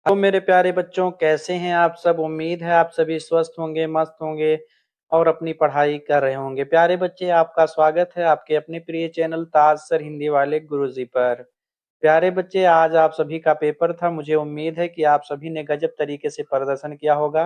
तो मेरे प्यारे बच्चों, कैसे हैं आप सब? उम्मीद है आप सभी स्वस्थ होंगे, मस्त होंगे और अपनी पढ़ाई कर रहे होंगे। प्यारे बच्चे, आपका स्वागत है आपके अपने प्रिय चैनल ताज सर हिंदी वाले गुरुजी पर। प्यारे बच्चे, आज आप सभी का पेपर था। मुझे उम्मीद है कि आप सभी ने गजब तरीके से प्रदर्शन किया होगा,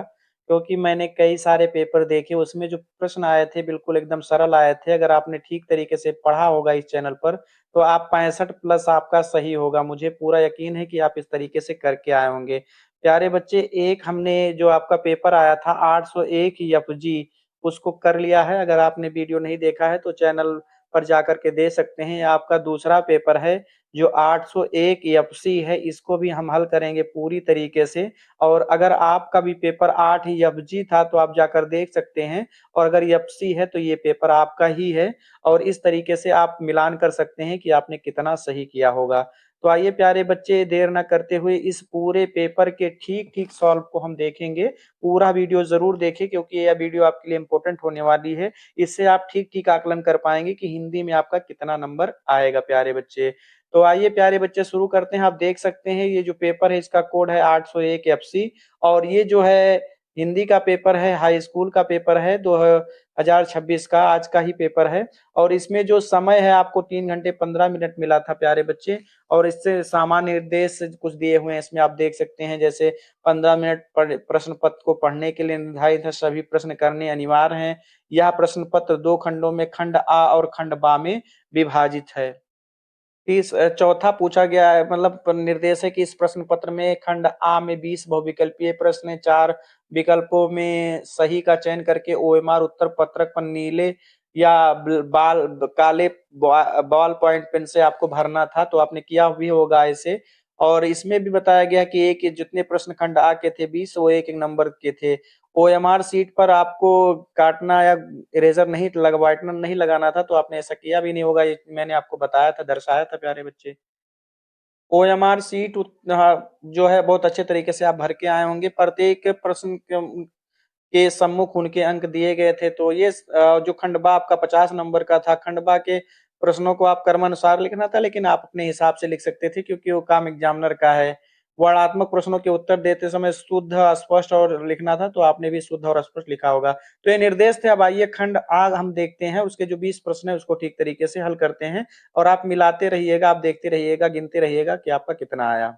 क्योंकि मैंने कई सारे पेपर देखे, उसमें जो प्रश्न आए थे बिल्कुल एकदम सरल आए थे। अगर आपने ठीक तरीके से पढ़ा होगा इस चैनल पर तो आप 65 प्लस आपका सही होगा। मुझे पूरा यकीन है कि आप इस तरीके से करके आए होंगे। प्यारे बच्चे, एक हमने जो आपका पेपर आया था 801 एफजी, उसको कर लिया है। अगर आपने वीडियो नहीं देखा है तो चैनल पर जाकर के दे सकते हैं। आपका दूसरा पेपर है जो 801 एफसी है, इसको भी हम हल करेंगे पूरी तरीके से। और अगर आपका भी पेपर 8 एफजी था तो आप जाकर देख सकते हैं, और अगर एफसी है तो ये पेपर आपका ही है। और इस तरीके से आप मिलान कर सकते हैं कि आपने कितना सही किया होगा। तो आइए प्यारे बच्चे, देर न करते हुए इस पूरे पेपर के ठीक ठीक सॉल्व को हम देखेंगे। पूरा वीडियो जरूर देखें, क्योंकि यह वीडियो आपके लिए इंपॉर्टेंट होने वाली है। इससे आप ठीक ठीक आकलन कर पाएंगे कि हिंदी में आपका कितना नंबर आएगा। प्यारे बच्चे, तो आइए प्यारे बच्चे शुरू करते हैं। आप देख सकते हैं ये जो पेपर है इसका कोड है 801 एफसी। और ये जो है हिंदी का पेपर है, हाई स्कूल का पेपर है, 2026 का आज का ही पेपर है। और इसमें जो समय है आपको 3 घंटे 15 मिनट मिला था प्यारे बच्चे। और इससे सामान्य निर्देश कुछ दिए हुए हैं, इसमें आप देख सकते हैं। जैसे 15 मिनट प्रश्न पत्र को पढ़ने के लिए निर्धारित है, सभी प्रश्न करने अनिवार्य हैं। यह प्रश्न पत्र 2 खंडों में खंड आ और खंड बा में विभाजित है। चौथा पूछा गया है, मतलब निर्देश है कि इस प्रश्न पत्र में खंड आ में 20 बहुविकल्पीय प्रश्न है। 4 विकल्पों में सही का चयन करके ओएमआर उत्तर पत्रक पर नीले या काले बॉल पॉइंट पेन से आपको भरना था, तो आपने किया भी होगा ऐसे। और इसमें भी बताया गया कि एक जितने प्रश्न खंड आ के थे 20, वो एक एक नंबर के थे। ओएमआर सीट पर आपको काटना या इरेजर नहीं लगा, व्हाइटनर नहीं लगाना था, तो आपने ऐसा किया भी नहीं होगा। ये मैंने आपको बताया था, दर्शाया था प्यारे बच्चे। ओएमआर सीट जो है बहुत अच्छे तरीके से आप भर के आए होंगे। प्रत्येक प्रश्न के सम्मुख उनके अंक दिए गए थे। तो ये जो खंडवा आपका 50 नंबर का था, खंडवा के प्रश्नों को आप क्रमानुसार लिखना था, लेकिन आप अपने हिसाब से लिख सकते थे क्योंकि वो काम एग्जामिनर का है। वर्णात्मक प्रश्नों के उत्तर देते समय शुद्ध स्पष्ट और लिखना था, तो आपने भी शुद्ध और स्पष्ट लिखा होगा। तो ये निर्देश थे। अब आइए खंड आग हम देखते हैं, उसके जो 20 प्रश्न है उसको ठीक तरीके से हल करते हैं। और आप मिलाते रहिएगा, आप देखते रहिएगा, गिनते रहिएगा कि आपका कितना आया।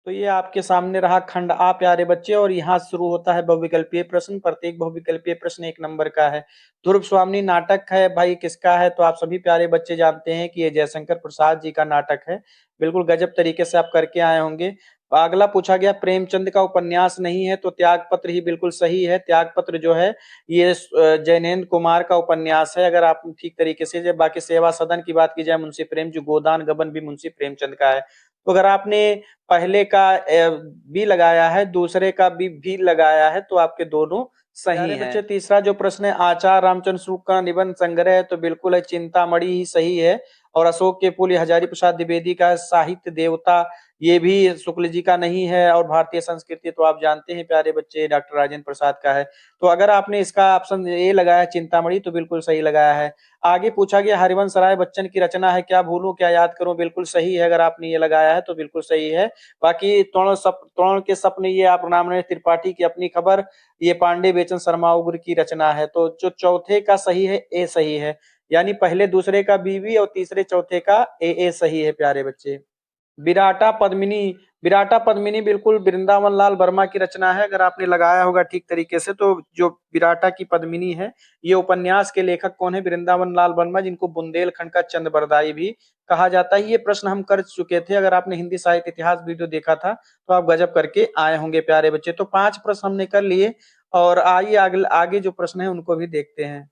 तो ये आपके सामने रहा खंड आ प्यारे बच्चे, और यहाँ शुरू होता है बहुविकल्पीय प्रश्न। प्रत्येक बहुविकल्पीय प्रश्न 1 नंबर का है। ध्रुव स्वामी नाटक है भाई, किसका है? तो आप सभी प्यारे बच्चे जानते हैं कि ये जयशंकर प्रसाद जी का नाटक है। बिल्कुल गजब तरीके से आप करके आए होंगे। अगला पूछा गया प्रेमचंद का उपन्यास नहीं है, तो त्यागपत्र ही बिल्कुल सही है। त्यागपत्र जो है ये जैनेन्द्र कुमार का उपन्यास है। अगर आप ठीक तरीके से, बाकी सेवा सदन की बात की जाए, मुंशी प्रेम जो गोदान गबन भी मुंशी प्रेमचंद का है। तो अगर आपने पहले का बी लगाया है, दूसरे का भी लगाया है, तो आपके दोनों सही हैं। बच्चे, तीसरा जो प्रश्न है आचार्य रामचंद्र शुक्ल का निबंध संग्रह है, तो बिल्कुल है, चिंतामणि ही सही है। और अशोक के पुल हजारी प्रसाद द्विवेदी का साहित्य देवता, ये भी शुक्ल जी का नहीं है। और भारतीय संस्कृति तो आप जानते हैं प्यारे बच्चे, डॉक्टर राजेंद्र प्रसाद का है। तो अगर आपने इसका ऑप्शन ए लगाया चिंतामणि, तो बिल्कुल सही लगाया है। आगे पूछा गया हरिवंश राय बच्चन की रचना है, क्या भूलूं क्या याद करूं, बिल्कुल सही है। अगर आपने ये लगाया है तो बिल्कुल सही है। बाकी तोड़ के सपने, ये आप रामनारायण त्रिपाठी की अपनी खबर, ये पांडे बेचन शर्मा उग्र की रचना है। तो जो चौथे का सही है ए सही है, यानी पहले दूसरे का बीवी और तीसरे चौथे का ए सही है प्यारे बच्चे। विराटा पद्मिनी, विराटा पद्मिनी बिल्कुल वृंदावन लाल वर्मा की रचना है। अगर आपने लगाया होगा ठीक तरीके से, तो जो विराटा की पद्मिनी है, ये उपन्यास के लेखक कौन है? वृंदावन लाल वर्मा, जिनको बुंदेलखंड का चंद बरदाई भी कहा जाता है। ये प्रश्न हम कर चुके थे। अगर आपने हिंदी साहित्य इतिहास वीडियो देखा था तो आप गजब करके आए होंगे प्यारे बच्चे। तो 5 प्रश्न हमने कर लिए। और आइए आगे जो प्रश्न है उनको भी देखते हैं।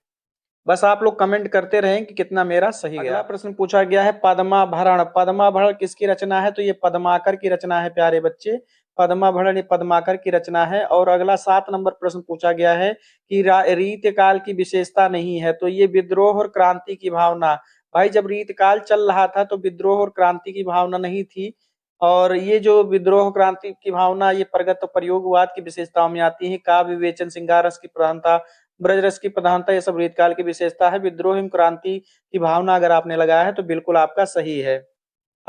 बस आप लोग कमेंट करते रहें कि कितना मेरा सही गया। अगला प्रश्न पूछा गया है पद्माभरण। पद्माभरण किसकी रचना है? तो ये पद्माकर की रचना है प्यारे बच्चे। पद्माभरण ये पद्माकर की रचना है। और अगला 7 नंबर प्रश्न पूछा गया है कि रीत काल की विशेषता नहीं है, तो ये विद्रोह और क्रांति की भावना। भाई, जब रीत काल चल रहा था तो विद्रोह और क्रांति की भावना नहीं थी। और ये जो विद्रोह क्रांति की भावना, ये प्रगत और प्रयोगवाद की विशेषताओं में आती है। काव्य विवेचन, श्रृंगार रस की प्रधानता, ब्रज रस की प्रधानता, ये सब रीतकाल की विशेषता है। विद्रोह एवं क्रांति की भावना अगर आपने लगाया है तो बिल्कुल आपका सही है।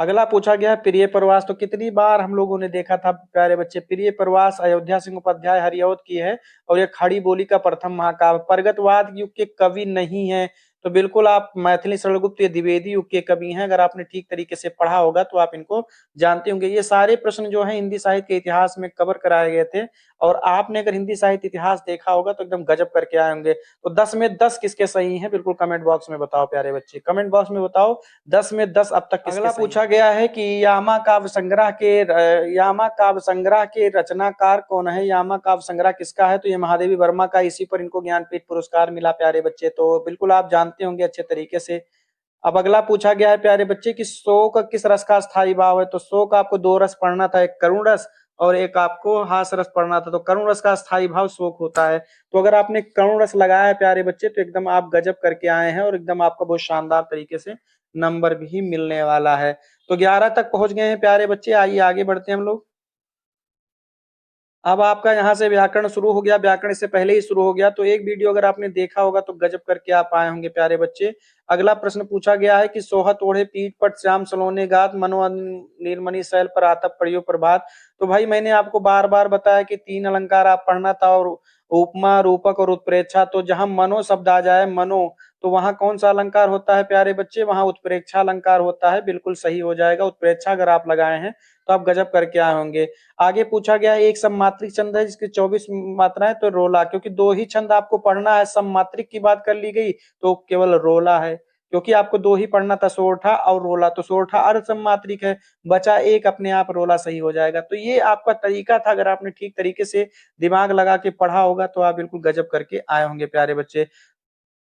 अगला पूछा गया है प्रिय प्रवास। तो कितनी बार हम लोगों ने देखा था प्यारे बच्चे, प्रिय प्रवास अयोध्या सिंह उपाध्याय हरिऔध की है और ये खड़ी बोली का प्रथम महाकाव्य, प्रगतवाद युग के कवि नहीं है। तो बिल्कुल आप मैथिली शरणगुप्त ये द्विवेदी युग के कवि हैं। अगर आपने ठीक तरीके से पढ़ा होगा तो आप इनको जानते होंगे। ये सारे प्रश्न जो है हिंदी साहित्य के इतिहास में कवर कराए गए थे और आपने अगर हिंदी साहित्य इतिहास देखा होगा तो एकदम गजब करके आए होंगे। तो 10 में 10 किसके सही हैं, बिल्कुल कमेंट बॉक्स में बताओ प्यारे बच्चे, कमेंट बॉक्स में बताओ 10 में 10 अब तक किसके अगला सही पूछा गया है कि यामा काव्य संग्रह के रचनाकार कौन है। यामा काव्य संग्रह किसका है, तो ये महादेवी वर्मा का, इसी पर इनको ज्ञानपीठ पुरस्कार मिला प्यारे बच्चे, तो बिल्कुल आप जानते होंगे अच्छे तरीके से। अब अगला पूछा गया है प्यारे बच्चे कि शोक किस रस का स्थायी भाव है। तो शोक आपको दो रस पढ़ना था, एक करुण रस और एक आपको हास रस पढ़ना था। तो करुण रस का स्थायी भाव शोक होता है। तो अगर आपने करुण रस लगाया है प्यारे बच्चे तो एकदम आप गजब करके आए हैं और एकदम आपका बहुत शानदार तरीके से नंबर भी मिलने वाला है। तो 11 तक पहुंच गए हैं प्यारे बच्चे, आइए आगे बढ़ते हैं हम लोग। अब आपका यहाँ से व्याकरण शुरू हो गया, व्याकरण इससे पहले ही शुरू हो गया, तो एक वीडियो अगर आपने देखा होगा तो गजब करके आप आए होंगे प्यारे बच्चे। अगला प्रश्न पूछा गया है कि सोहत ओढ़े पीठ पर श्याम सलोने गात, मनो नीलमणि शैल पर आतप पड़ियो प्रभात। तो भाई मैंने आपको बार बार बताया कि 3 अलंकार आप पढ़ना था और उपमा, रूपक और उत्प्रेक्षा। तो जहां मनो शब्द आ जाए, मनो, तो वहां कौन सा अलंकार होता है प्यारे बच्चे, वहां उत्प्रेक्षा अलंकार होता है। बिल्कुल सही हो जाएगा, उत्प्रेक्षा अगर आप लगाए हैं तो आप गजब करके आए होंगे। आगे पूछा गया है एक सममात्रिक छंद है जिसकी 24 मात्राएं, तो रोला, क्योंकि दो ही छंद आपको पढ़ना है, सममात्रिक की बात कर ली गई तो केवल रोला है, क्योंकि आपको दो ही पढ़ना था, सोरठा और रोला। तो सोरठा अर्ध सममात्रिक है, बचा एक, अपने आप रोला सही हो जाएगा। तो ये आपका तरीका था, अगर आपने ठीक तरीके से दिमाग लगा के पढ़ा होगा तो आप बिल्कुल गजब करके आए होंगे प्यारे बच्चे।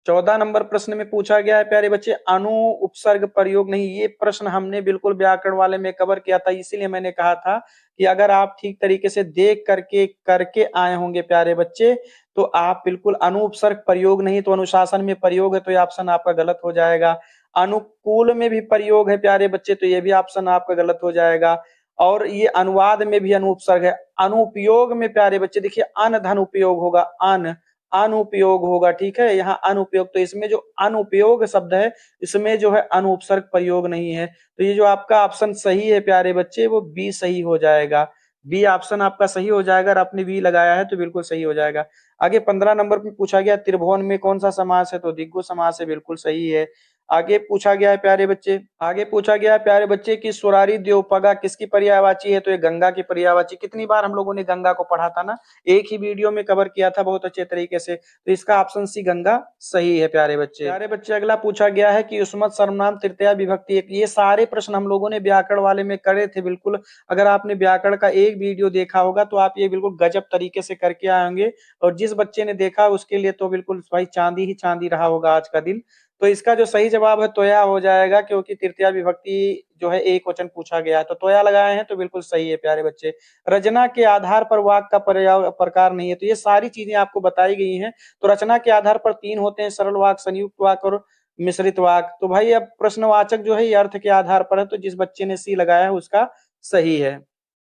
14 नंबर प्रश्न में पूछा गया है प्यारे बच्चे अनु उपसर्ग प्रयोग नहीं। ये प्रश्न हमने बिल्कुल व्याकरण वाले में कवर किया था, इसीलिए मैंने कहा था कि अगर आप ठीक तरीके से देख करके करके आए होंगे प्यारे बच्चे तो आप बिल्कुल अनु उपसर्ग प्रयोग नहीं, तो अनुशासन में प्रयोग है तो ये ऑप्शन आपका गलत हो जाएगा। अनुकूल में भी प्रयोग है प्यारे बच्चे, तो ये भी ऑप्शन आपका गलत हो जाएगा। और ये अनुवाद में भी अनुपसर्ग है। अनुपयोग में प्यारे बच्चे देखिए अन धन उपयोग होगा, अन अनुपयोग होगा, ठीक है, यहाँ अनुपयोग, तो इसमें जो अनुपयोग शब्द है इसमें जो है अनुपसर्ग प्रयोग नहीं है। तो ये जो आपका ऑप्शन सही है प्यारे बच्चे वो बी सही हो जाएगा, बी ऑप्शन आपका सही हो जाएगा। अगर आपने बी लगाया है तो बिल्कुल सही हो जाएगा। आगे 15 नंबर पे पूछा गया त्रिभुवन में कौन सा समास है, तो दिग्गु समास है, बिल्कुल सही है। आगे पूछा गया है प्यारे बच्चे, आगे पूछा गया है प्यारे बच्चे की सुरारी द्योपगा किसकी पर्यायवाची है, तो ये गंगा की पर्यायवाची। कितनी बार हम लोगों ने गंगा को पढ़ा था ना, एक ही वीडियो में कवर किया था बहुत अच्छे तरीके से। तो इसका ऑप्शन सी गंगा सही है प्यारे बच्चे। प्यारे बच्चे अगला पूछा गया है कि युष्मत सर्वनाम तृतीया विभक्ति एक। ये सारे प्रश्न हम लोगों ने व्याकरण वाले में करे थे बिल्कुल। अगर आपने व्याकरण का एक वीडियो देखा होगा तो आप ये बिल्कुल गजब तरीके से करके आए होंगे। और जिस बच्चे ने देखा उसके लिए तो बिल्कुल भाई चांदी ही चांदी रहा होगा आज का दिन। तो इसका जो सही जवाब है तोया हो जाएगा, क्योंकि तृतीया विभक्ति जो है एक वचन पूछा गया है, तो तोया लगाए हैं तो बिल्कुल सही है प्यारे बच्चे। रचना के आधार पर वाक्य का प्रकार नहीं है, तो ये सारी चीजें आपको बताई गई हैं। तो रचना के आधार पर 3 होते हैं, सरल वाक्य, संयुक्त वाक्य और मिश्रित वाक्य। तो भाई अब प्रश्नवाचक जो है ये अर्थ के आधार पर है, तो जिस बच्चे ने सी लगाया है उसका सही है।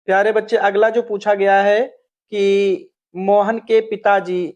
प्यारे बच्चे अगला जो पूछा गया है कि मोहन के पिताजी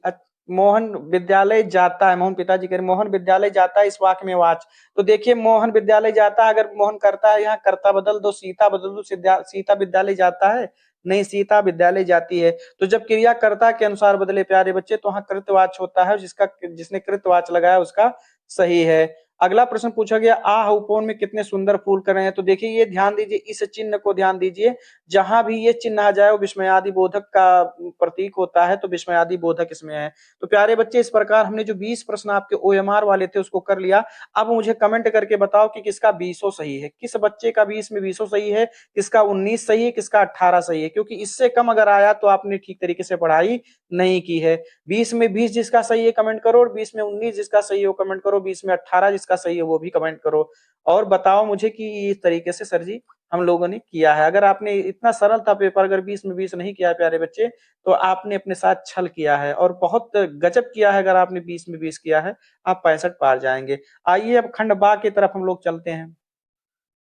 मोहन विद्यालय जाता है, मोहन पिताजी कह रहे मोहन विद्यालय जाता है, इस वाक्य में वाच। तो देखिए मोहन विद्यालय जाता है, अगर मोहन करता है यहाँ कर्ता बदल दो, सीता बदल दो, सीता विद्यालय जाता है, नहीं सीता विद्यालय जाती है। तो जब क्रिया कर्ता के अनुसार बदले प्यारे बच्चे तो वहां कृतवाच होता है, जिसका जिसने कृतवाच लगाया उसका सही है। अगला प्रश्न पूछा गया आह उपवन में कितने सुंदर फूल कर रहे हैं। तो देखिए ये ध्यान दीजिए, इस चिन्ह को ध्यान दीजिए, जहां भी ये चिन्ह आ जाए वो विस्मयादि बोधक का प्रतीक होता है, तो विस्मयादि बोधक इसमें है। तो प्यारे बच्चे इस प्रकार हमने जो 20 प्रश्न आपके ओएमआर वाले थे उसको कर लिया। अब मुझे कमेंट करके बताओ कि किसका 20 सही है, किस बच्चे का 20 में 20 सही है, किसका 19 सही है, किसका 18 सही है, क्योंकि इससे कम अगर आया तो आपने ठीक तरीके से पढ़ाई नहीं की है। 20 में 20 जिसका सही है कमेंट करो, और 20 में 19 जिसका सही है वो कमेंट करो, 20 में 18 जिसका सही है वो भी कमेंट करो। और बताओ मुझे कि इस तरीके से सर जी हम लोगों ने किया है। अगर आपने इतना सरल था पेपर, अगर 20 में 20 नहीं किया है प्यारे बच्चे तो आपने अपने साथ छल किया है और बहुत गजब किया है। अगर आपने 20 में 20 किया है आप 65 पार जाएंगे। आइए अब खंड बा की तरफ हम लोग चलते हैं।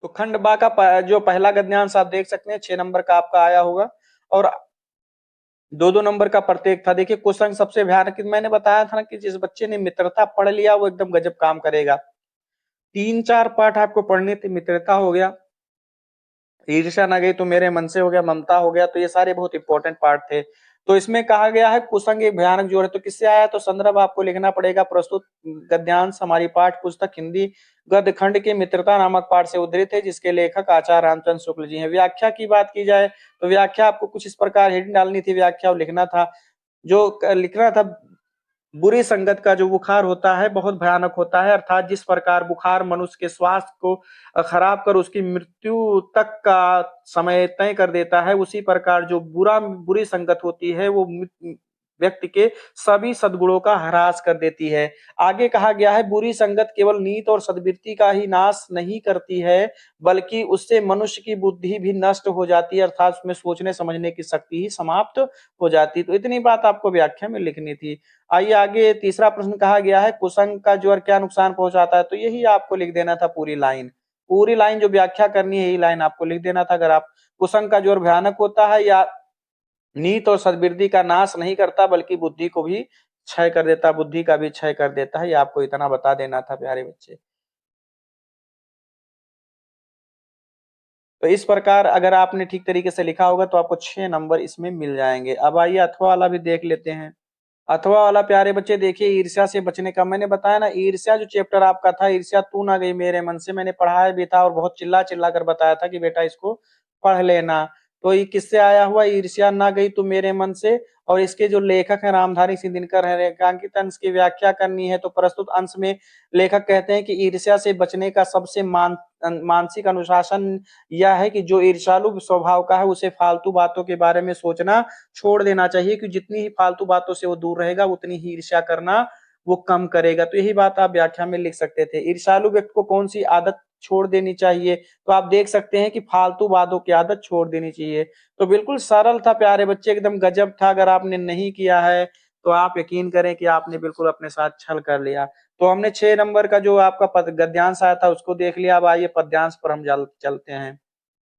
तो खंड बा का जो पहला गद्यांश आप देख सकते हैं 6 नंबर का आपका आया होगा और 2-2 नंबर का प्रत्येक था। देखिए क्वेश्चन सबसे भयानक, मैंने बताया था ना कि जिस बच्चे ने मित्रता पढ़ लिया वो एकदम गजब काम करेगा। 3-4 पाठ आपको पढ़ने थे, मित्रता हो गया, ईर्ष्या ना गई तो मेरे मन से हो गया, ममता हो गया, तो ये सारे बहुत इंपॉर्टेंट पार्ट थे। तो इसमें कहा गया है कुसंग एक भयानक जोड़ है, तो किससे आया, तो संदर्भ आपको लिखना पड़ेगा। प्रस्तुत गद्यांश हमारी पाठ पुस्तक हिंदी गद्य खंड के मित्रता नामक पाठ से उद्धृत है, जिसके लेखक आचार्य रामचंद्र शुक्ल जी हैं। व्याख्या की बात की जाए तो व्याख्या आपको कुछ इस प्रकार हेडिंग डालनी थी, व्याख्या लिखना था, जो लिखना था। बुरी संगत का जो बुखार होता है बहुत भयानक होता है, अर्थात जिस प्रकार बुखार मनुष्य के स्वास्थ्य को खराब कर उसकी मृत्यु तक का समय तय कर देता है, उसी प्रकार जो बुरी संगत होती है वो व्यक्ति के सभी सद्गुणों का ह्रास कर देती है। आगे कहा गया है बुरी संगत केवल नीत और सद्वृत्ति का ही नाश नहीं करती है, बल्कि उससे मनुष्य की बुद्धि भी नष्ट हो जाती है, अर्थात उसमें सोचने समझने की शक्ति ही समाप्त हो जाती है। तो इतनी बात आपको व्याख्या में लिखनी थी। आइए आगे तीसरा प्रश्न कहा गया है कुसंग का ज्वर क्या नुकसान पहुंचाता है, तो यही आपको लिख देना था पूरी लाइन। पूरी लाइन जो व्याख्या करनी है यही लाइन आपको लिख देना था। अगर आप कुसंग का ज्वर भयानक होता है या नीत और सद्वृत्ति का नाश नहीं करता बल्कि बुद्धि को भी क्षय कर देता, बुद्धि का भी क्षय कर देता है, ये आपको इतना बता देना था प्यारे बच्चे। तो इस प्रकार अगर आपने ठीक तरीके से लिखा होगा तो आपको 6 नंबर इसमें मिल जाएंगे। अब आइए अथवा वाला भी देख लेते हैं। अथवा वाला प्यारे बच्चे देखिए, ईर्ष्या से बचने का मैंने बताया ना, ईर्ष्या जो चैप्टर आपका था, ईर्ष्या तू ना गई मेरे मन से, मैंने पढ़ाया भी था और बहुत चिल्ला चिल्ला कर बताया था कि बेटा इसको पढ़ लेना। तो ये किससे आया हुआ, ईर्ष्या ना गई तू मेरे मन से, और इसके जो लेखक हैं रामधारी सिंह दिनकर है। रेखांकित अंश की व्याख्या करनी है तो प्रस्तुत अंश में लेखक कहते हैं कि ईर्ष्या से बचने का सबसे मानसिक अनुशासन यह है कि जो ईर्ष्यालु स्वभाव का है उसे फालतू बातों के बारे में सोचना छोड़ देना चाहिए, कि जितनी ही फालतू बातों से वो दूर रहेगा उतनी ही ईर्ष्या करना वो कम करेगा। तो यही बात आप व्याख्या में लिख सकते थे। ईर्ष्यालु व्यक्ति को कौन सी आदत छोड़ देनी चाहिए, तो आप देख सकते हैं कि फालतू बातों की आदत छोड़ देनी चाहिए। तो बिल्कुल सरल था प्यारे बच्चे, एकदम गजब था। अगर आपने नहीं किया है तो आप यकीन करें कि आपने बिल्कुल अपने साथ छल कर लिया। तो हमने 6 नंबर का जो आपका गद्यांश आया था उसको देख लिया। अब आइए पद्यांश पर हम चलते हैं।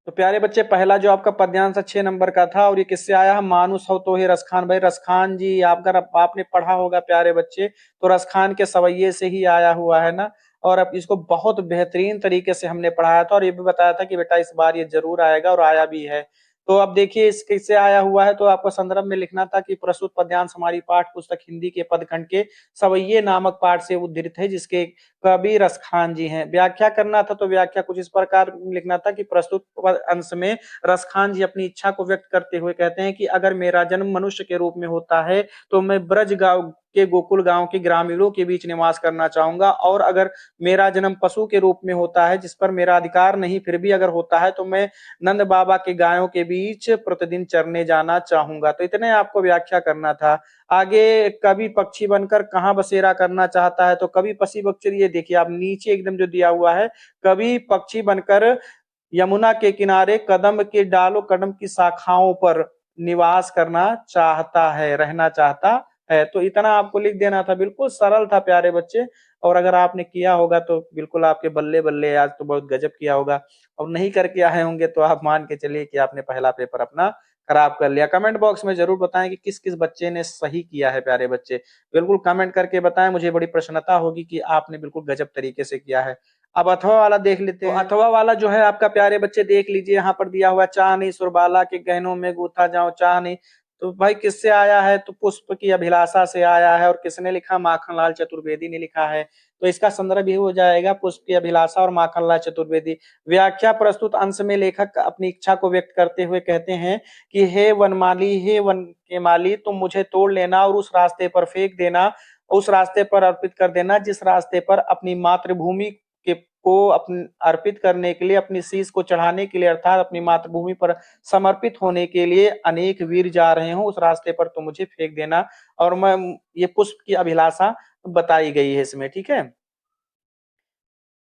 तो प्यारे बच्चे पहला जो आपका पद्यांश 6 नंबर का था, और ये किससे आया है, मानुस हो तो ही रसखान। भाई रसखान जी आपका आपने पढ़ा होगा प्यारे बच्चे, तो रसखान के सवैये से ही आया हुआ है ना। और अब इसको बहुत बेहतरीन तरीके से हमने पढ़ाया था और ये भी बताया था कि बेटा इस बार ये जरूर आएगा, और आया भी है। तो अब देखिए इस किससे आया हुआ है, तो आपको संदर्भ में लिखना था कि प्रस्तुत पद्यांश हमारी पाठ पुस्तक हिंदी के पदखंड के सवैये नामक पाठ से उद्धृत है, जिसके कवि रसखान जी हैं। व्याख्या करना था तो व्याख्या कुछ इस प्रकार लिखना था कि प्रस्तुत अंश में रसखान जी अपनी इच्छा को व्यक्त करते हुए कहते हैं कि अगर मेरा जन्म मनुष्य के रूप में होता है तो मैं ब्रज गांव के गोकुल गांव के ग्रामीणों के बीच निवास करना चाहूंगा, और अगर मेरा जन्म पशु के रूप में होता है जिस पर मेरा अधिकार नहीं फिर भी अगर होता है तो मैं नंद बाबा के गायों के बीच प्रतिदिन चरने जाना चाहूंगा। तो इतने आपको व्याख्या करना था। आगे कवि पक्षी बनकर कहाँ बसेरा करना चाहता है, तो कवि पक्षी बच्चे ये देखिए आप नीचे एकदम जो दिया हुआ है, कवि पक्षी बनकर यमुना के किनारे कदम के डालो कदम की शाखाओं पर निवास करना चाहता है, रहना चाहता है। तो इतना आपको लिख देना था, बिल्कुल सरल था प्यारे बच्चे। और अगर आपने किया होगा तो बिल्कुल आपके बल्ले बल्ले, आज तो बहुत गजब किया होगा। और नहीं करके आए होंगे तो आप मान के चलिए कि आपने पहला पेपर अपना खराब कर लिया। कमेंट बॉक्स में जरूर बताएं कि किस किस बच्चे ने सही किया है प्यारे बच्चे, बिल्कुल कमेंट करके बताएं, मुझे बड़ी प्रसन्नता होगी कि आपने बिल्कुल गजब तरीके से किया है। अब अथवा वाला देख लेते हैं। तो अथवा वाला जो है आपका प्यारे बच्चे देख लीजिए, यहाँ पर दिया हुआ चाह नहीं सुरबाला के गहनों में गूथा जाऊं चाह नहीं। तो भाई किससे आया है, तो पुष्प की अभिलाषा से आया है, और किसने लिखा, माखनलाल चतुर्वेदी ने लिखा है। तो इसका संदर्भ ये हो जाएगा पुष्प की अभिलाषा और माखनलाल चतुर्वेदी। व्याख्या प्रस्तुत अंश में लेखक अपनी इच्छा को व्यक्त करते हुए कहते हैं कि हे वनमाली, हे वन के माली, तुम मुझे तोड़ लेना और उस रास्ते पर फेंक देना, उस रास्ते पर अर्पित कर देना जिस रास्ते पर अपनी मातृभूमि के को अर्पित करने के लिए, अपनी शीश को चढ़ाने के लिए, अर्थात अपनी मातृभूमि पर समर्पित होने के लिए अनेक वीर जा रहे हो, उस रास्ते पर तुम मुझे फेंक देना। और मैं ये पुष्प की अभिलाषा बताई गई है इसमें, ठीक है।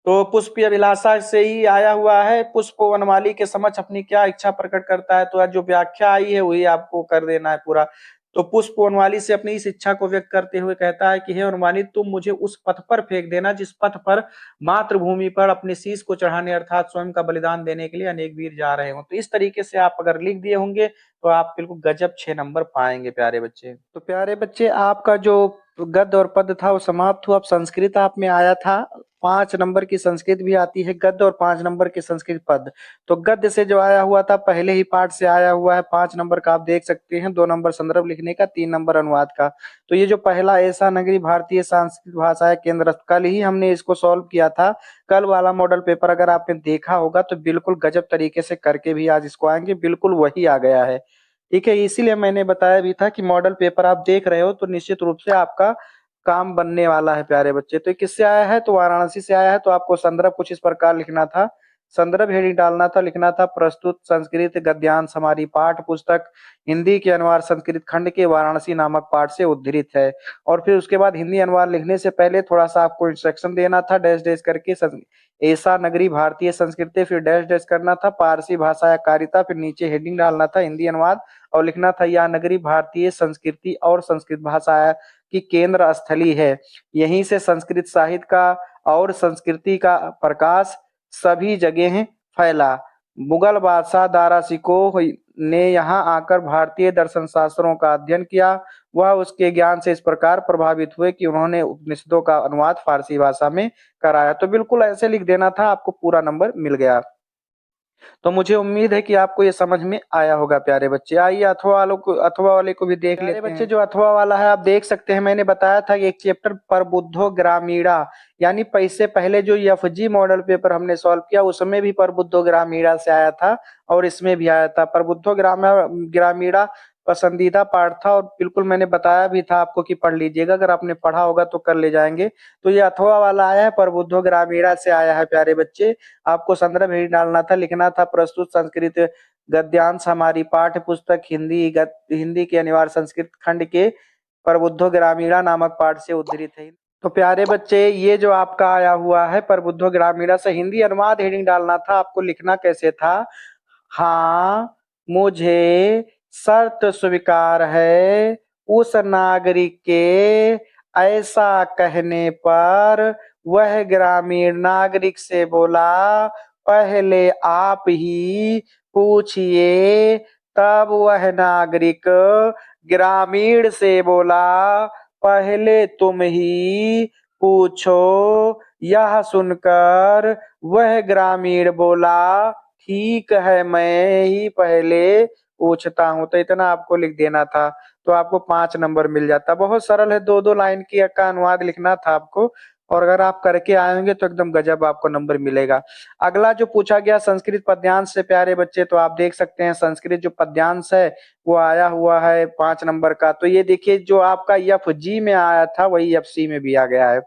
तो पुष्प की अभिलाषा से ही आया हुआ है। पुष्प वनमाली के समक्ष अपनी क्या इच्छा प्रकट करता है, तो जो व्याख्या आई है वही आपको कर देना है पूरा। तो पुष्प वनमाली से अपनी इस इच्छा को व्यक्त करते हुए कहता है कि हे वनमाली, तुम मुझे उस पथ पर फेंक देना जिस पथ पर मातृभूमि पर अपने शीश को चढ़ाने अर्थात स्वयं का बलिदान देने के लिए अनेक वीर जा रहे हो। तो इस तरीके से आप अगर लिख दिए होंगे तो आप बिल्कुल गजब 6 नंबर पाएंगे प्यारे बच्चे। तो प्यारे बच्चे आपका जो तो गद्य और पद्य था वो समाप्त हुआ। अब संस्कृत आप में आया था, 5 नंबर की संस्कृत भी आती है गद्य और 5 नंबर की संस्कृत पद्य। तो गद्य से जो आया हुआ था पहले ही पाठ से आया हुआ है, 5 नंबर का आप देख सकते हैं, 2 नंबर संदर्भ लिखने का, 3 नंबर अनुवाद का। तो ये जो पहला ऐसा नगरी भारतीय संस्कृत भाषा है केंद्र, कल ही हमने इसको सॉल्व किया था। कल वाला मॉडल पेपर अगर आपने देखा होगा तो बिल्कुल गजब तरीके से करके भी आज इसको आएंगे, बिल्कुल वही आ गया है। ठीक है, इसीलिए मैंने बताया भी था कि मॉडल पेपर आप देख रहे हो तो निश्चित रूप से आपका काम बनने वाला है प्यारे बच्चे। तो ये किससे आया है? तो वाराणसी से आया है। तो आपको संदर्भ कुछ इस प्रकार लिखना था, संदर्भ हेडिंग डालना था, लिखना था प्रस्तुत संस्कृत गद्यांश हमारी पाठ पुस्तक हिंदी के अनुवाद संस्कृत खंड के वाराणसी नामक पाठ से उद्धृत है। और फिर उसके बाद हिंदी अनुवाद लिखने से पहले थोड़ा सा आपको इंस्ट्रक्शन देना था, डैश डैश करके ऐसा नगरी भारतीय संस्कृति, फिर डैश डैश करना था पारसी भाषा या कारिता, फिर नीचे हेडिंग डालना था हिंदी अनुवाद और लिखना था यह नगरी भारतीय संस्कृति और संस्कृत भाषा की केंद्र स्थली है। यहीं से संस्कृत साहित्य का और संस्कृति का प्रकाश सभी जगह फैला। मुगल बादशाह दारा शिकोह ने यहाँ आकर भारतीय दर्शन शास्त्रों का अध्ययन किया। वह उसके ज्ञान से इस प्रकार प्रभावित हुए कि उन्होंने उपनिषदों का अनुवाद फारसी भाषा में कराया। तो बिल्कुल ऐसे लिख देना था, आपको पूरा नंबर मिल गया। तो मुझे उम्मीद है कि आपको ये समझ में आया होगा प्यारे बच्चे। आइए अथवा वाले को भी देख लेते हैं। प्यारे बच्चे जो अथवा वाला है आप देख सकते हैं, मैंने बताया था कि एक चैप्टर प्रबुद्धो ग्रामीणा, यानी पैसे पहले जो एफजी मॉडल पेपर हमने सॉल्व किया उसमें भी प्रबुद्धो ग्रामीणा से आया था और इसमें भी आया था। प्रबुद्धो ग्रामीणा पसंदीदा पाठ था और बिल्कुल मैंने बताया भी था आपको कि पढ़ लीजिएगा, अगर आपने पढ़ा होगा तो कर ले जाएंगे। तो ये अथवा वाला आया है, प्रबुद्धो ग्रामीणा से आया है प्यारे बच्चे। आपको संदर्भ ही डालना था, लिखना था प्रस्तुत संस्कृत गद्यांश हमारी पाठ्य पुस्तक हिंदी के अनिवार्य संस्कृत खंड के प्रबुद्धो ग्रामीणा नामक पाठ से उद्धृत है। तो प्यारे बच्चे ये जो आपका आया हुआ है प्रबुद्धो ग्रामीणा से हिंदी अनुवाद हेडिंग डालना था। आपको लिखना कैसे था? हाँ, मुझे शर्त स्वीकार है उस नागरिक के ऐसा कहने पर। वह ग्रामीण नागरिक से बोला, पहले आप ही पूछिए। तब वह नागरिक ग्रामीण से बोला, पहले तुम ही पूछो। यह सुनकर वह ग्रामीण बोला, ठीक है मैं ही पहले पूछता हूँ। तो इतना आपको लिख देना था, तो आपको 5 नंबर मिल जाता। बहुत सरल है, 2-2 लाइन की का अनुवाद लिखना था आपको और अगर आप करके आएंगे तो एकदम गजब आपको नंबर मिलेगा। अगला जो पूछा गया संस्कृत पद्यांश से प्यारे बच्चे, तो आप देख सकते हैं संस्कृत जो पद्यांश है वो आया हुआ है 5 नंबर का। तो ये देखिए जो आपका एफ जी में आया था वही एफ सी में भी आ गया है।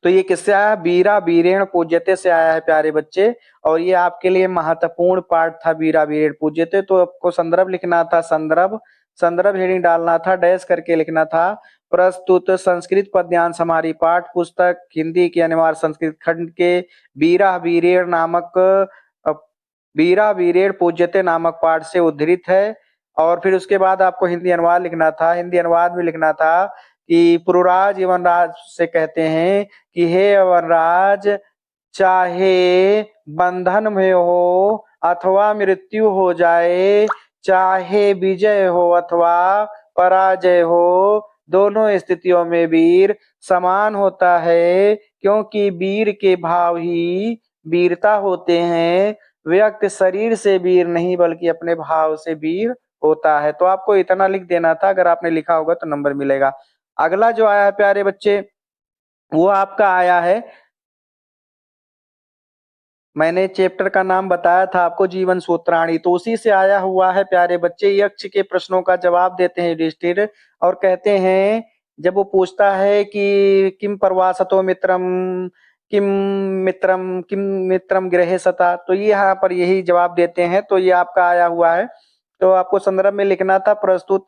तो ये किससे आया? बीरा बीरेण पूज्यते से आया है प्यारे बच्चे। और ये आपके लिए महत्वपूर्ण पार्ट था बीरा बीरेण पूज्यते। तो आपको संदर्भ लिखना था, संदर्भ हेडिंग डालना था, डैश करके लिखना था प्रस्तुत संस्कृत पद्यांश हमारी पाठ पुस्तक हिंदी के अनिवार्य संस्कृत खंड के बीरा बीरेण नामक बीरा बीरेण पूज्यते नामक पाठ से उद्धृत है। और फिर उसके बाद आपको हिंदी अनुवाद लिखना था। हिंदी अनुवाद में लिखना था कि पुरुराज यवनराज से कहते हैं कि हे यवनराज, चाहे बंधन में हो अथवा मृत्यु हो जाए, चाहे विजय हो अथवा पराजय हो, दोनों स्थितियों में वीर समान होता है, क्योंकि वीर के भाव ही वीरता होते हैं। व्यक्ति शरीर से वीर नहीं बल्कि अपने भाव से वीर होता है। तो आपको इतना लिख देना था, अगर आपने लिखा होगा तो नंबर मिलेगा। अगला जो आया है प्यारे बच्चे वो आपका आया है, मैंने चैप्टर का नाम बताया था आपको जीवन सूत्राणी, तो उसी से आया हुआ है प्यारे बच्चे। यक्ष के प्रश्नों का जवाब देते हैं युधिष्ठिर और कहते हैं, जब वो पूछता है कि किम प्रवासतो मित्रम किम मित्रम गृहे सता, तो ये यहाँ पर यही जवाब देते हैं। तो ये आपका आया हुआ है। तो आपको संदर्भ में लिखना था प्रस्तुत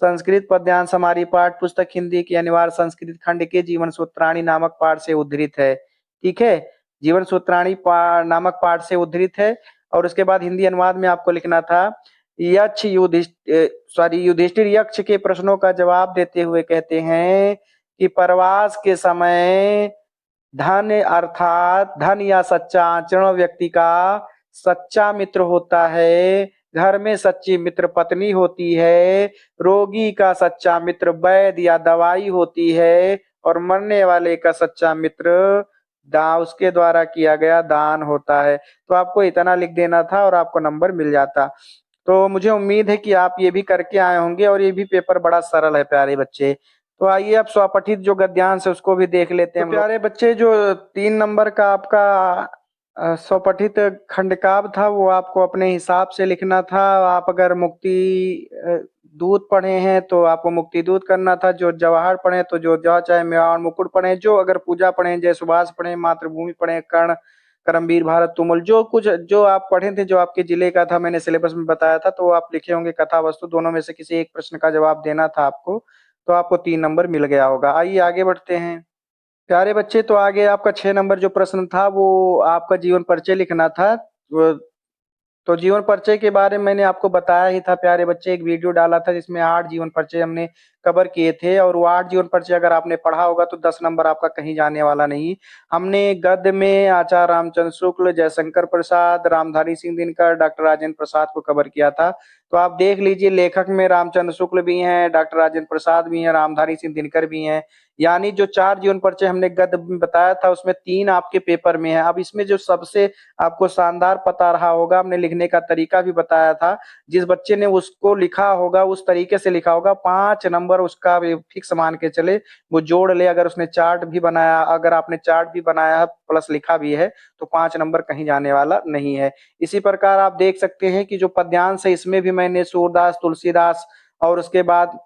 संस्कृत पद्यांश हमारी पाठ पुस्तक हिंदी की अनिवार्य संस्कृत खंड के जीवन सूत्राणी नामक पाठ से उद्धृत है। ठीक है, जीवन सूत्राणी नामक पाठ से उद्धृत है। और उसके बाद हिंदी अनुवाद में आपको लिखना था, युधिष्ठिर यक्ष के प्रश्नों का जवाब देते हुए कहते हैं कि प्रवास के समय धन अर्थात धन या सच्चा आचरण व्यक्ति का सच्चा मित्र होता है। घर में सच्ची मित्र पत्नी होती है, रोगी का सच्चा मित्र वैद्य या दवाई होती है, और मरने वाले का सच्चा मित्र दा उसके द्वारा किया गया दान होता है। तो आपको इतना लिख देना था और आपको नंबर मिल जाता। तो मुझे उम्मीद है कि आप ये भी करके आए होंगे, और ये भी पेपर बड़ा सरल है प्यारे बच्चे। तो आइए अब स्वपठित जो गद्यांश है उसको भी देख लेते हैं। तो प्यारे बच्चे, जो 3 नंबर का आपका स्वपठित खंडकाव्य था वो आपको अपने हिसाब से लिखना था। आप अगर मुक्ति दूत पढ़े हैं तो आपको मुक्ति दूत करना था, जो जवाहर पढ़े तो जो जवा चाहे मेवाड़ मुकुट पढ़े, जो अगर पूजा पढ़े जय सुभाष पढ़े, मातृभूमि पढ़े, कर्ण करमवीर भारत तुमुल, जो कुछ जो आप पढ़े थे जो आपके जिले का था मैंने सिलेबस में बताया था, तो आप लिखे होंगे कथा वस्तु, दोनों में से किसी एक प्रश्न का जवाब देना था आपको। तो आपको 3 नंबर मिल गया होगा। आइए आगे बढ़ते हैं प्यारे बच्चे। तो आगे आपका 6 नंबर जो प्रश्न था वो आपका जीवन परिचय लिखना था। तो जीवन परिचय के बारे में मैंने आपको बताया ही था प्यारे बच्चे, एक वीडियो डाला था जिसमें 8 जीवन परिचय हमने कवर किए थे, और वो 8 जीवन परिचय अगर आपने पढ़ा होगा तो 10 नंबर आपका कहीं जाने वाला नहीं। हमने गद्य में आचार्य रामचंद्र शुक्ल, जयशंकर प्रसाद, रामधारी सिंह दिनकर, डॉक्टर राजेंद्र प्रसाद को कवर किया था। तो आप देख लीजिए, लेखक में रामचंद्र शुक्ल भी हैं, डॉक्टर राजेंद्र प्रसाद भी हैं, रामधारी सिंह दिनकर भी हैं। यानी जो 4 जीवन परिचय हमने गद्य में बताया था उसमें 3 आपके पेपर में है। अब इसमें जो सबसे आपको शानदार पता रहा होगा, हमने लिखने का तरीका भी बताया था, जिस बच्चे ने उसको लिखा होगा उस तरीके से लिखा होगा, 5 नंबर उसका फिक्स मान के चले, वो जोड़ ले। अगर उसने चार्ट भी बनाया, अगर आपने चार्ट भी बनाया प्लस लिखा भी है, तो 5 नंबर कहीं जाने वाला नहीं है। इसी प्रकार आप देख सकते हैं कि जो पद्यांश है इसमें भी मैंने सूरदास, तुलसीदास और उसके बाद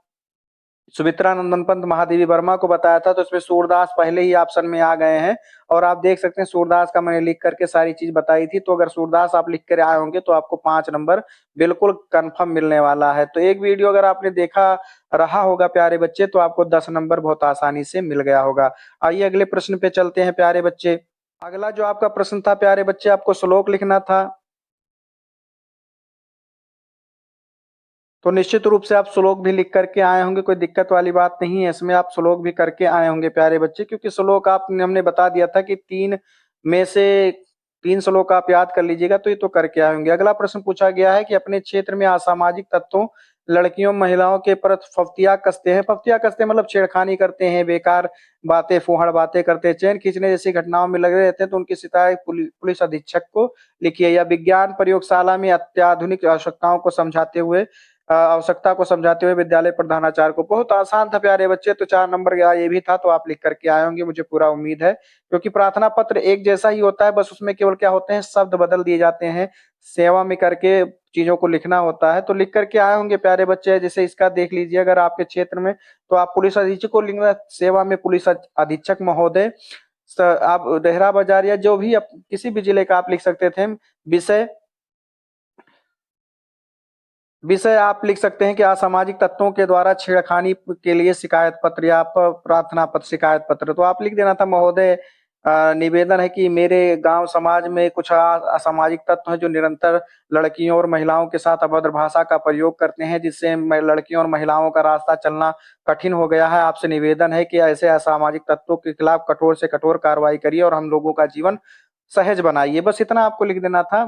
सुमित्रा नंदन पंत महादेवी वर्मा को बताया था, तो इसमें सूरदास पहले ही ऑप्शन में आ गए हैं। और आप देख सकते हैं सूरदास का मैंने लिख करके सारी चीज बताई थी, तो अगर सूरदास आप लिख कर आए होंगे तो आपको 5 नंबर बिल्कुल कंफर्म मिलने वाला है। तो एक वीडियो अगर आपने देखा रहा होगा प्यारे बच्चे, तो आपको 10 नंबर बहुत आसानी से मिल गया होगा। आइए अगले प्रश्न पे चलते हैं प्यारे बच्चे। अगला जो आपका प्रश्न था प्यारे बच्चे, आपको श्लोक लिखना था। तो निश्चित रूप से आप श्लोक भी लिख करके आए होंगे, कोई दिक्कत वाली बात नहीं है इसमें, आप श्लोक भी करके आए होंगे प्यारे बच्चे, क्योंकि श्लोक आपने हमने बता दिया था कि 3 में से 3 श्लोक आप याद कर लीजिएगा, तो ये तो करके आए होंगे। अगला प्रश्न पूछा गया है कि अपने क्षेत्र में असामाजिक तत्वों, लड़कियों महिलाओं के प्रति फफ्तिया कसते हैं। फफ्तिया कसते हैं मतलब छेड़खानी करते हैं, बेकार बातें फूहड़ बातें करते हैं, चैन खींचने जैसी घटनाओं में लगे रहते हैं, तो उनकी शिकायत पुलिस अधीक्षक को लिखिए। या विज्ञान प्रयोगशाला में अत्याधुनिक आवश्यकता को समझाते हुए विद्यालय प्रधानाचार्य को। बहुत आसान था प्यारे बच्चे, तो 4 नंबर का ये भी था, तो आप लिख करके आए होंगे मुझे पूरा उम्मीद है, क्योंकि प्रार्थना पत्र एक जैसा ही होता है, बस उसमें केवल क्या होते हैं, शब्द बदल दिए जाते हैं, सेवा में करके चीजों को लिखना होता है। तो लिख करके आए होंगे प्यारे बच्चे। जैसे इसका देख लीजिए, अगर आपके क्षेत्र में, तो आप पुलिस अधीक्षक को लिखना, सेवा में पुलिस अधीक्षक महोदय। आप देहरा बाजार या जो भी किसी भी जिले का आप लिख सकते थे। विषय विषय आप लिख सकते हैं कि असामाजिक तत्वों के द्वारा छेड़खानी के लिए शिकायत पत्र या प्रार्थना पत्र, शिकायत पत्र। तो आप लिख देना था, महोदय निवेदन है कि मेरे गांव समाज में कुछ असामाजिक तत्व हैं जो निरंतर लड़कियों और महिलाओं के साथ अभद्र भाषा का प्रयोग करते हैं, जिससे लड़कियों और महिलाओं का रास्ता चलना कठिन हो गया है। आपसे निवेदन है कि ऐसे असामाजिक तत्वों के खिलाफ कठोर से कठोर कार्रवाई करिए और हम लोगों का जीवन सहज बनाइए। बस इतना आपको लिख देना था,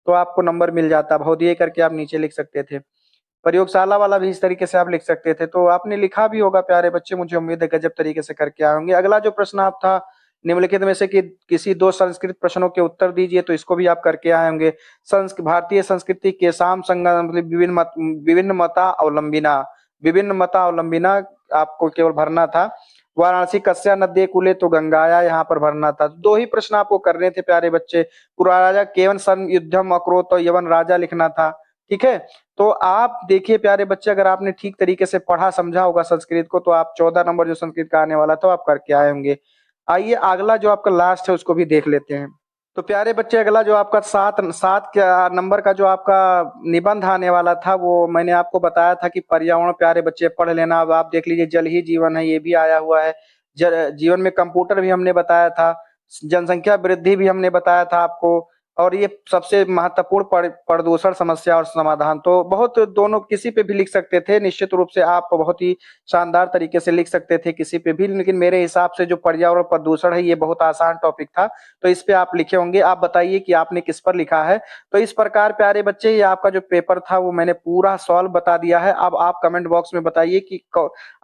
तो आपको नंबर मिल जाता। भौतिक करके आप नीचे लिख सकते थे। प्रयोगशाला वाला भी इस तरीके से आप लिख सकते थे। तो आपने लिखा भी होगा प्यारे बच्चे, मुझे उम्मीद है गजब तरीके से करके आए होंगे। अगला जो प्रश्न आप था, निम्नलिखित में से कि किसी 2 संस्कृत प्रश्नों के उत्तर दीजिए, तो इसको भी आप करके आए होंगे। भारतीय संस्कृति के साम संगम मतलब विभिन्न मता अवलंबिना आपको केवल भरना था। वाराणसी कस्या नद्य कुले, तो गंगाया यहाँ पर भरना था। 2 ही प्रश्न आपको करने थे प्यारे बच्चे। पुरा राजा केवन सन युद्धम अक्रोत, तो यवन राजा लिखना था। ठीक है, तो आप देखिए प्यारे बच्चे, अगर आपने ठीक तरीके से पढ़ा समझा होगा संस्कृत को, तो आप 14 नंबर जो संस्कृत का आने वाला था आप करके आए होंगे। आइए अगला जो आपका लास्ट है उसको भी देख लेते हैं। तो प्यारे बच्चे, अगला जो आपका 7 नंबर का जो आपका निबंध आने वाला था, वो मैंने आपको बताया था कि पर्यावरण प्यारे बच्चे पढ़ लेना। अब आप देख लीजिए, जल ही जीवन है, ये भी आया हुआ है। जीवन में कंप्यूटर भी हमने बताया था, जनसंख्या वृद्धि भी हमने बताया था आपको, और ये सबसे महत्वपूर्ण प्रदूषण समस्या और समाधान। तो बहुत दोनों किसी पे भी लिख सकते थे, निश्चित रूप से आप बहुत ही शानदार तरीके से लिख सकते थे किसी पे भी, लेकिन मेरे हिसाब से जो पर्यावरण प्रदूषण है ये बहुत आसान टॉपिक था, तो इस पे आप लिखे होंगे। आप बताइए कि आपने किस पर लिखा है। तो इस प्रकार प्यारे बच्चे ये आपका जो पेपर था वो मैंने पूरा सॉल्व बता दिया है। अब आप कमेंट बॉक्स में बताइए कि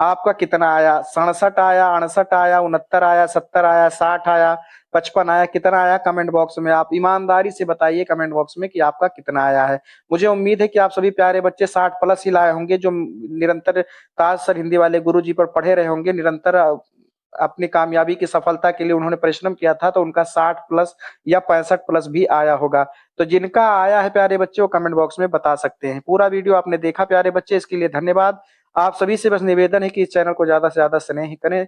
आपका कितना आया, 67 आया, 68 आया, 69 आया, 70 आया, 60 आया, 55 आया, कितना आया कमेंट बॉक्स में आप ईमानदारी से बताइए कमेंट बॉक्स में कि आपका कितना आया है। मुझे उम्मीद है कि आप सभी प्यारे बच्चे 60 प्लस ही लाए होंगे, जो निरंतर ताज सर हिंदी वाले गुरुजी पर पढ़े रहे होंगे, निरंतर अपनी कामयाबी की सफलता के लिए उन्होंने परिश्रम किया था, तो उनका 60 प्लस या 65 प्लस भी आया होगा। तो जिनका आया है प्यारे बच्चे वो कमेंट बॉक्स में बता सकते हैं। पूरा वीडियो आपने देखा प्यारे बच्चे, इसके लिए धन्यवाद। आप सभी से बस निवेदन है कि इस चैनल को ज़्यादा से ज़्यादा स्नेह करें,